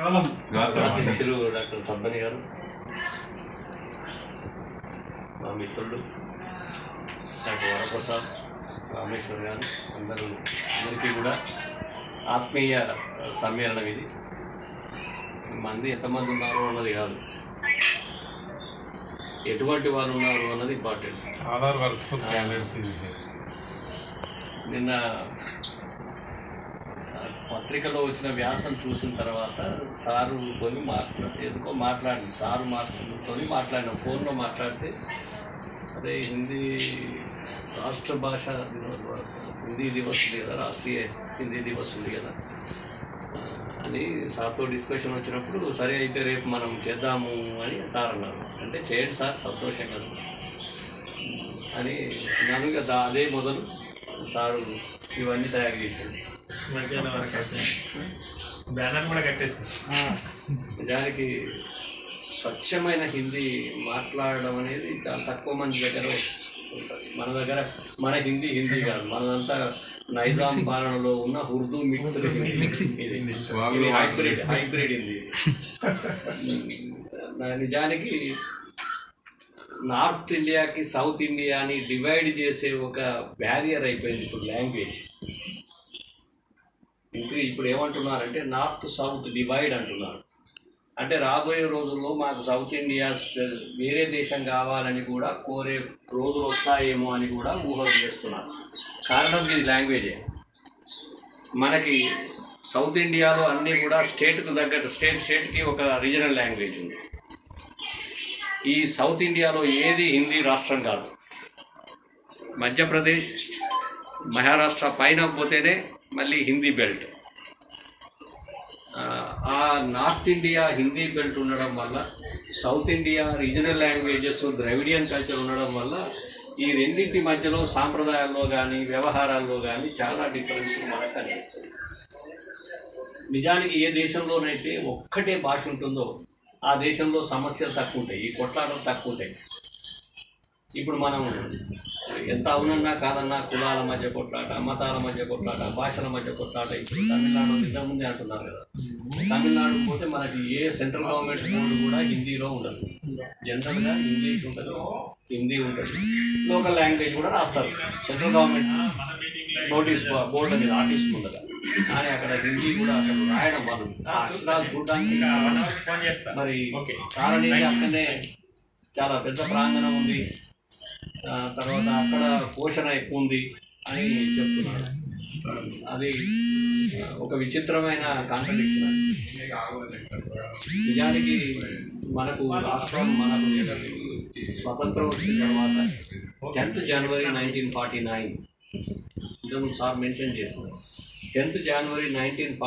అధ్యక్షులు డాక్టర్ సబ్బని గారు, మా మిత్రులు డాక్టర్ వరప్రసాద్, రామేశ్వర్ గారు, అందరికీ కూడా ఆత్మీయ సమ్మేళనం. ఇది మంది ఎంతమంది ఉన్నారు అన్నది కాదు, ఎటువంటి వారు ఉన్నారు అన్నది ఇంపార్టెంట్. నిన్న పత్రికలో వచ్చిన వ్యాసం చూసిన తర్వాత సారుతో ఎందుకో మాట్లాడింది, సారుతో మాట్లాడిన ఫోన్లో మాట్లాడితే, అదే హిందీ రాష్ట్ర భాష హిందీ దివస్ లేదా రాష్ట్రీయ హిందీ దివస్ ఉంది కదా అని సార్తో డిస్కషన్ వచ్చినప్పుడు, సరే అయితే రేపు మనం చేద్దాము అని సార్ అన్నారు. అంటే చేయండి సార్, సంతోషం కదా అని అన్నాను కదా. అదే మొదలు సారు ఇవన్నీ తయారు చేశాడు. మధ్యాహ్నం వరకు అయితే బ్యానర్ కూడా కట్టేసి నిజానికి స్వచ్ఛమైన హిందీ మాట్లాడడం అనేది చాలా తక్కువ మంది దగ్గర ఉంటుంది. మన దగ్గర మన హిందీ కాదు, మనదంతా నైజాం పాలనలో ఉన్న ఉర్దూ మిక్స్డ్ ఇది హైబ్రిడ్ హిందీ. నిజానికి నార్త్ ఇండియాకి సౌత్ ఇండియాని డివైడ్ చేసే ఒక బ్యారియర్ అయిపోయింది ఇప్పుడు లాంగ్వేజ్. ఇప్పుడు ఏమంటున్నారంటే నార్త్ సౌత్ డివైడ్ అంటున్నారు. అంటే రాబోయే రోజుల్లో మాకు సౌత్ ఇండియా వేరే దేశం కావాలని కూడా కోరే రోజులు వస్తాయేమో అని కూడా ఊహలు చేస్తున్నారు. కారణం ఇది లాంగ్వేజే. మనకి సౌత్ ఇండియాలో అన్నీ కూడా స్టేట్కి తగ్గట్టు స్టేట్కి ఒక రీజనల్ లాంగ్వేజ్ ఉంది. ఈ సౌత్ ఇండియాలో ఏది హిందీ రాష్ట్రం కాదు. మధ్యప్రదేశ్, మహారాష్ట్ర పైన పోతేనే మళ్ళీ హిందీ బెల్ట్. ఆ నార్త్ ఇండియా హిందీ బెల్ట్ ఉండడం వల్ల, south India regional languages Dravidian culture ఉండడం వల్ల ఈ రెండింటి మధ్యలో సాంప్రదాయాల్లో కానీ వ్యవహారాల్లో కానీ చాలా డిఫరెన్స్ మనకు కనిపిస్తుంది. నిజానికి ఏ దేశంలోనైతే ఒక్కటే భాష ఉంటుందో ఆ దేశంలో సమస్యలు తక్కువ ఉంటాయి, ఈ కొట్లాటలు తక్కువ ఉంటాయి. ఇప్పుడు మనం ఎంత అవునన్నా కాదన్నా కులాల మధ్య కొట్లాట, మతాల మధ్య కొట్లాట, భాషల మధ్య కొట్లాట. ఇప్పుడు తమిళనాడు ఇంతకుముందే అంటున్నారు కదా, తమిళనాడు పోతే మనకి ఏ సెంట్రల్ గవర్నమెంట్ బోర్డు కూడా హిందీలో ఉండదు. జనరల్గా ఇంగ్లీష్ ఉంటుంది, హిందీ ఉంటుంది, లోకల్ లాంగ్వేజ్ కూడా రాస్తారు. సెంట్రల్ గవర్నమెంట్ నోటీస్ బోర్డు అనేది ఆర్టిస్ట్ ఉండదు, కానీ అక్కడ హిందీ కూడా అక్కడ రాయడం వాళ్ళు అక్షరాలు చూడడానికి. మరి కారణం అక్కడనే చాలా పెద్ద ప్రాంగణం ఉంది, తర్వాత అక్కడ పోషణ ఎక్కువ ఉంది అని చెప్తున్నారు. అది ఒక విచిత్రమైన కాంట్రడిక్షన్. నిజానికి మనకు రాష్ట్రం స్వతంత్రం వచ్చిన తర్వాత 10th January 1949 ఇంతకుముందు సార్ మెన్షన్ చేస్తున్నారు. 10th January 1949